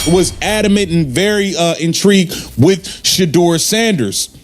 was adamant and very intrigued with Shedeur Sanders.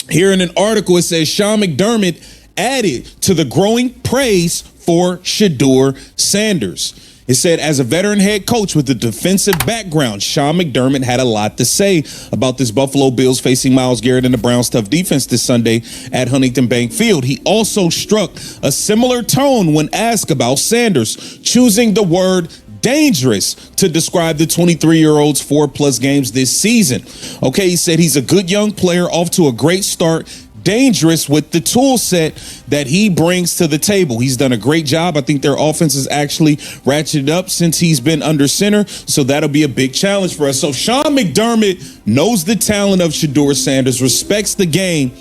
Here in an article, it says Sean McDermott added to the growing praise for Shedeur Sanders. It said, as a veteran head coach with a defensive background, Sean McDermott had a lot to say about this Buffalo Bills facing Myles Garrett and the Browns' tough defense this Sunday at Huntington Bank Field. He also struck a similar tone when asked about Sanders, choosing the word dangerous to describe the 23-year-old's 4+ games this season. Okay, he said he's a good young player off to a great start, dangerous with the tool set that he brings to the table. He's done a great job. I think their offense is actually ratcheted up since he's been under center, so that'll be a big challenge for us. So Sean McDermott knows the talent of Shedeur Sanders, respects the game,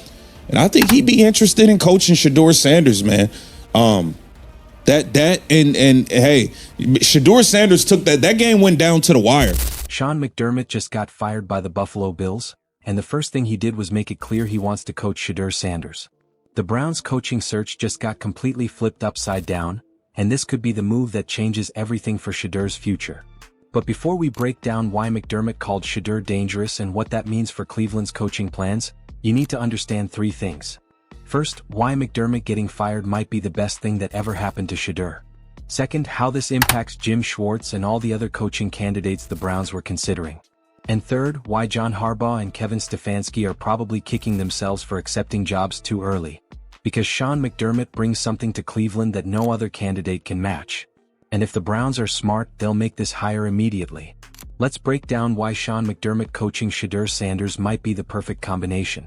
and I think he'd be interested in coaching Shedeur Sanders, man. Hey, Shedeur Sanders took that game went down to the wire. Sean McDermott just got fired by the Buffalo Bills, and the first thing he did was make it clear he wants to coach Shedeur Sanders. The Browns' coaching search just got completely flipped upside down, and this could be the move that changes everything for Shedeur's future. But before we break down why McDermott called Shedeur dangerous and what that means for Cleveland's coaching plans, you need to understand 3 things. First, why McDermott getting fired might be the best thing that ever happened to Shedeur. Second, how this impacts Jim Schwartz and all the other coaching candidates the Browns were considering. And third, why John Harbaugh and Kevin Stefanski are probably kicking themselves for accepting jobs too early. Because Sean McDermott brings something to Cleveland that no other candidate can match. And if the Browns are smart, they'll make this hire immediately. Let's break down why Sean McDermott coaching Shedeur Sanders might be the perfect combination.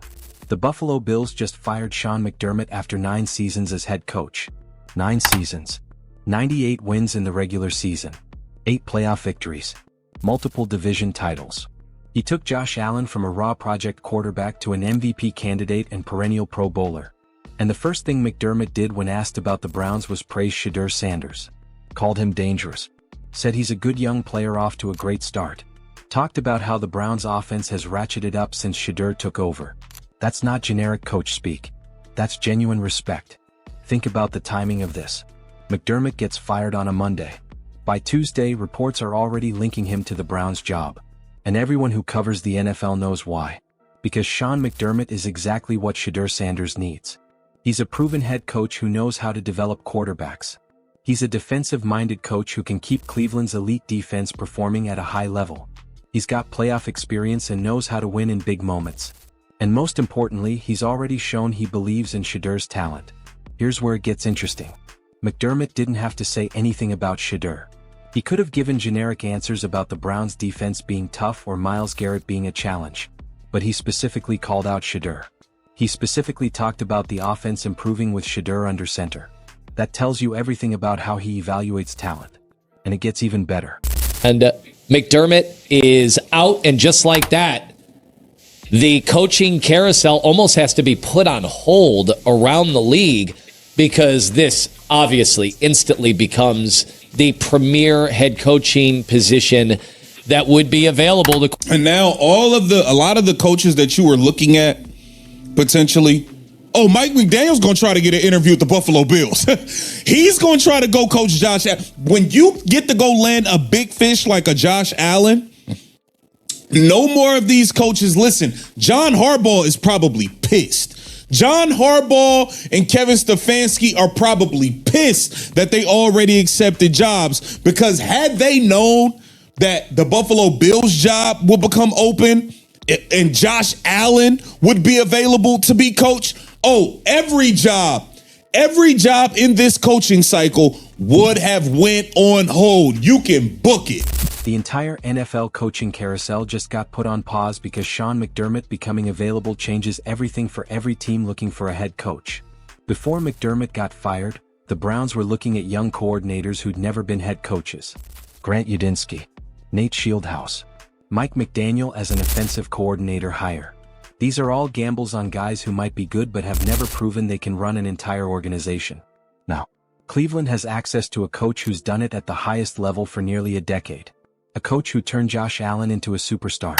The Buffalo Bills just fired Sean McDermott after 9 seasons as head coach. 9 seasons. 98 wins in the regular season. 8 playoff victories. Multiple division titles. He took Josh Allen from a raw project quarterback to an MVP candidate and perennial Pro Bowler. And the first thing McDermott did when asked about the Browns was praise Shedeur Sanders. Called him dangerous. Said he's a good young player off to a great start. Talked about how the Browns' offense has ratcheted up since Shedeur took over. That's not generic coach speak. That's genuine respect. Think about the timing of this. McDermott gets fired on a Monday. By Tuesday, reports are already linking him to the Browns' job. And everyone who covers the NFL knows why. Because Sean McDermott is exactly what Shedeur Sanders needs. He's a proven head coach who knows how to develop quarterbacks. He's a defensive-minded coach who can keep Cleveland's elite defense performing at a high level. He's got playoff experience and knows how to win in big moments. And most importantly, he's already shown he believes in Shedeur's talent. Here's where it gets interesting. McDermott didn't have to say anything about Shedeur. He could have given generic answers about the Browns' defense being tough or Myles Garrett being a challenge. But he specifically called out Shedeur. He specifically talked about the offense improving with Shedeur under center. That tells you everything about how he evaluates talent. And it gets even better. And McDermott is out, and just like that, the coaching carousel almost has to be put on hold around the league because this obviously instantly becomes the premier head coaching position that would be available to. And now a lot of the coaches that you were looking at potentially, Mike McDaniel's going to try to get an interview with the Buffalo Bills. He's going to try to go coach Josh Allen. When you get to go land a big fish like a Josh Allen, no more of these coaches. Listen, John Harbaugh is probably pissed. John Harbaugh and Kevin Stefanski are probably pissed that they already accepted jobs, because had they known that the Buffalo Bills job would become open and Josh Allen would be available to be coach, every job in this coaching cycle would have went on hold. You can book it. The entire NFL coaching carousel just got put on pause because Sean McDermott becoming available changes everything for every team looking for a head coach. Before McDermott got fired, the Browns were looking at young coordinators who'd never been head coaches. Grant Udinski, Nate Shieldhouse, Mike McDaniel as an offensive coordinator hire. These are all gambles on guys who might be good but have never proven they can run an entire organization. Now, Cleveland has access to a coach who's done it at the highest level for nearly a decade. A coach who turned Josh Allen into a superstar.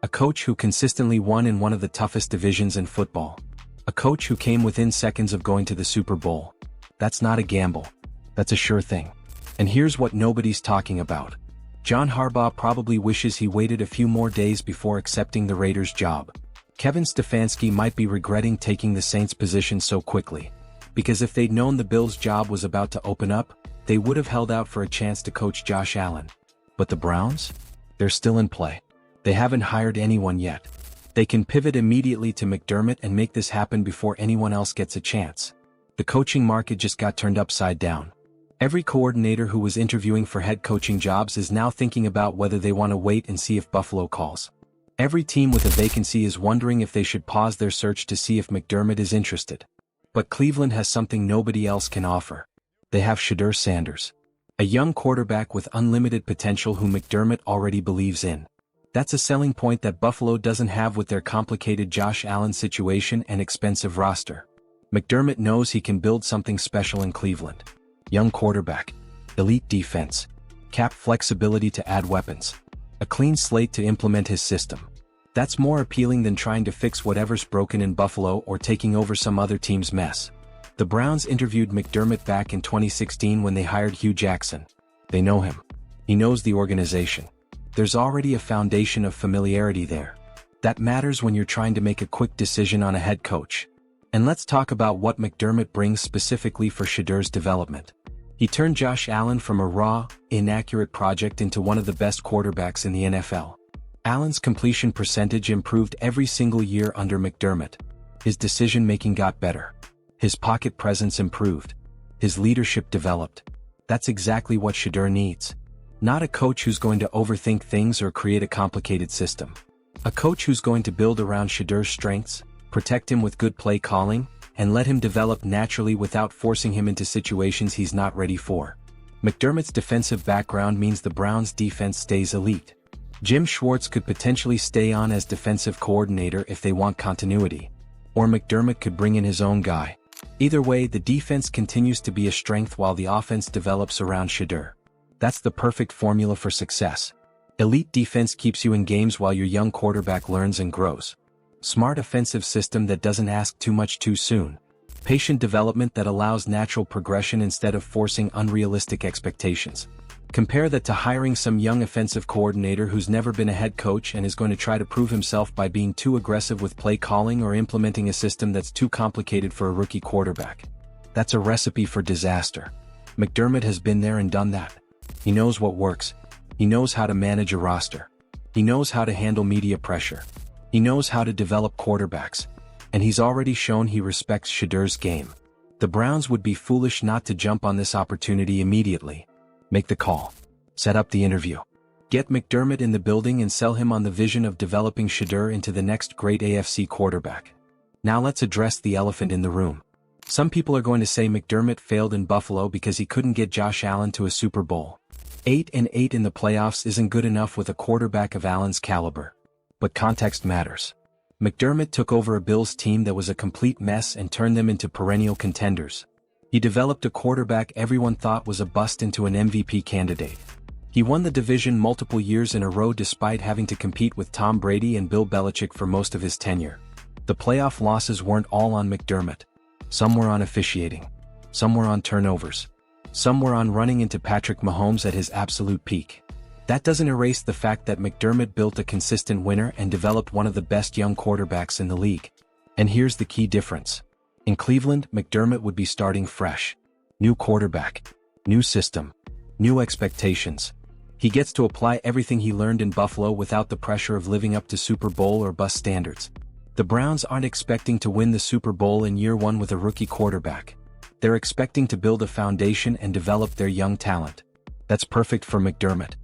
A coach who consistently won in one of the toughest divisions in football. A coach who came within seconds of going to the Super Bowl. That's not a gamble. That's a sure thing. And here's what nobody's talking about. John Harbaugh probably wishes he waited a few more days before accepting the Raiders' job. Kevin Stefanski might be regretting taking the Saints' position so quickly, because if they'd known the Bills' job was about to open up, they would have held out for a chance to coach Josh Allen. But the Browns? They're still in play. They haven't hired anyone yet. They can pivot immediately to McDermott and make this happen before anyone else gets a chance. The coaching market just got turned upside down. Every coordinator who was interviewing for head coaching jobs is now thinking about whether they want to wait and see if Buffalo calls. Every team with a vacancy is wondering if they should pause their search to see if McDermott is interested. But Cleveland has something nobody else can offer. They have Shedeur Sanders, a young quarterback with unlimited potential who McDermott already believes in. That's a selling point that Buffalo doesn't have with their complicated Josh Allen situation and expensive roster. McDermott knows he can build something special in Cleveland. Young quarterback, elite defense, cap flexibility to add weapons, a clean slate to implement his system. That's more appealing than trying to fix whatever's broken in Buffalo or taking over some other team's mess. The Browns interviewed McDermott back in 2016 when they hired Hugh Jackson. They know him. He knows the organization. There's already a foundation of familiarity there. That matters when you're trying to make a quick decision on a head coach. And let's talk about what McDermott brings specifically for Shedeur's development. He turned Josh Allen from a raw, inaccurate project into one of the best quarterbacks in the NFL. Allen's completion percentage improved every single year under McDermott. His decision-making got better. His pocket presence improved. His leadership developed. That's exactly what Shedeur needs. Not a coach who's going to overthink things or create a complicated system. A coach who's going to build around Shedeur's strengths, protect him with good play calling, and let him develop naturally without forcing him into situations he's not ready for. McDermott's defensive background means the Browns' defense stays elite. Jim Schwartz could potentially stay on as defensive coordinator if they want continuity. Or McDermott could bring in his own guy. Either way, the defense continues to be a strength while the offense develops around Shedeur. That's the perfect formula for success. Elite defense keeps you in games while your young quarterback learns and grows. Smart offensive system that doesn't ask too much too soon. Patient development that allows natural progression instead of forcing unrealistic expectations. Compare that to hiring some young offensive coordinator who's never been a head coach and is going to try to prove himself by being too aggressive with play calling or implementing a system that's too complicated for a rookie quarterback. That's a recipe for disaster. McDermott has been there and done that. He knows what works. He knows how to manage a roster. He knows how to handle media pressure. He knows how to develop quarterbacks. And he's already shown he respects Shedeur's game. The Browns would be foolish not to jump on this opportunity immediately. Make the call. Set up the interview. Get McDermott in the building and sell him on the vision of developing Shedeur into the next great AFC quarterback. Now let's address the elephant in the room. Some people are going to say McDermott failed in Buffalo because he couldn't get Josh Allen to a Super Bowl. 8-8 in the playoffs isn't good enough with a quarterback of Allen's caliber. But context matters. McDermott took over a Bills team that was a complete mess and turned them into perennial contenders. He developed a quarterback everyone thought was a bust into an MVP candidate. He won the division multiple years in a row despite having to compete with Tom Brady and Bill Belichick for most of his tenure. The playoff losses weren't all on McDermott. Some were on officiating. Some were on turnovers. Some were on running into Patrick Mahomes at his absolute peak. That doesn't erase the fact that McDermott built a consistent winner and developed one of the best young quarterbacks in the league. And here's the key difference. In Cleveland, McDermott would be starting fresh. New quarterback. New system. New expectations. He gets to apply everything he learned in Buffalo without the pressure of living up to Super Bowl or bust standards. The Browns aren't expecting to win the Super Bowl in year one with a rookie quarterback. They're expecting to build a foundation and develop their young talent. That's perfect for McDermott.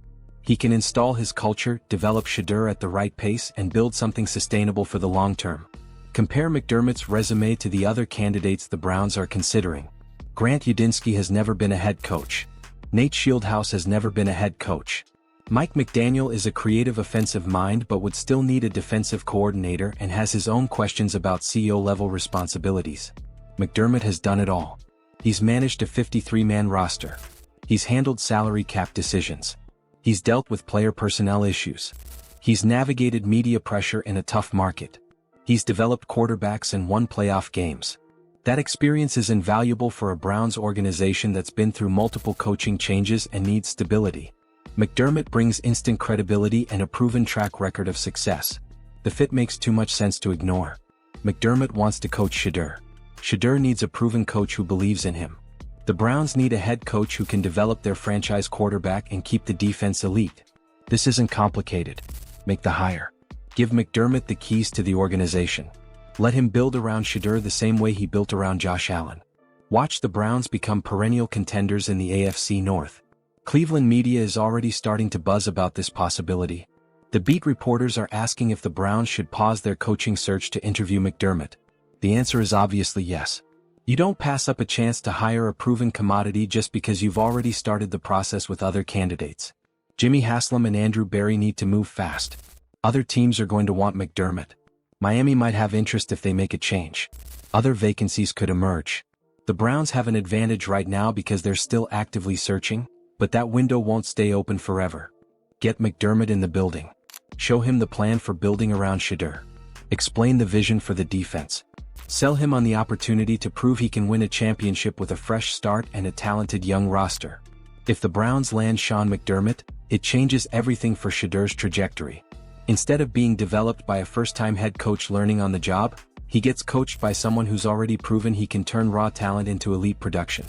He can install his culture, develop Shedeur at the right pace, and build something sustainable for the long term. Compare McDermott's resume to the other candidates the Browns are considering. Grant Udinski has never been a head coach. Nate Shieldhouse has never been a head coach. Mike McDaniel is a creative offensive mind but would still need a defensive coordinator and has his own questions about CEO-level responsibilities. McDermott has done it all. He's managed a 53-man roster. He's handled salary cap decisions. He's dealt with player personnel issues. He's navigated media pressure in a tough market. He's developed quarterbacks and won playoff games. That experience is invaluable for a Browns organization that's been through multiple coaching changes and needs stability. McDermott brings instant credibility and a proven track record of success. The fit makes too much sense to ignore. McDermott wants to coach Shedeur. Shedeur needs a proven coach who believes in him. The Browns need a head coach who can develop their franchise quarterback and keep the defense elite. This isn't complicated. Make the hire. Give McDermott the keys to the organization. Let him build around Shedeur the same way he built around Josh Allen. Watch the Browns become perennial contenders in the AFC North. Cleveland media is already starting to buzz about this possibility. The beat reporters are asking if the Browns should pause their coaching search to interview McDermott. The answer is obviously yes. You don't pass up a chance to hire a proven commodity just because you've already started the process with other candidates. Jimmy Haslam and Andrew Berry need to move fast. Other teams are going to want McDermott. Miami might have interest if they make a change. Other vacancies could emerge. The Browns have an advantage right now because they're still actively searching, but that window won't stay open forever. Get McDermott in the building. Show him the plan for building around Shedeur. Explain the vision for the defense. Sell him on the opportunity to prove he can win a championship with a fresh start and a talented young roster. If the Browns land Sean McDermott, it changes everything for Shedeur's trajectory. Instead of being developed by a first-time head coach learning on the job, he gets coached by someone who's already proven he can turn raw talent into elite production.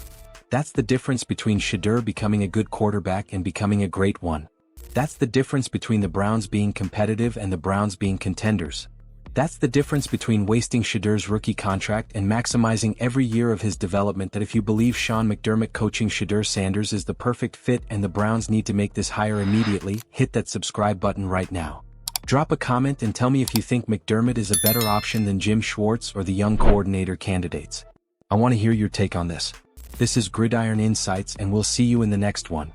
That's the difference between Shedeur becoming a good quarterback and becoming a great one. That's the difference between the Browns being competitive and the Browns being contenders. That's the difference between wasting Shedeur's rookie contract and maximizing every year of his development. That if you believe Sean McDermott coaching Shedeur Sanders is the perfect fit and the Browns need to make this hire immediately, hit that subscribe button right now. Drop a comment and tell me if you think McDermott is a better option than Jim Schwartz or the young coordinator candidates. I want to hear your take on this. This is Gridiron Insights and we'll see you in the next one.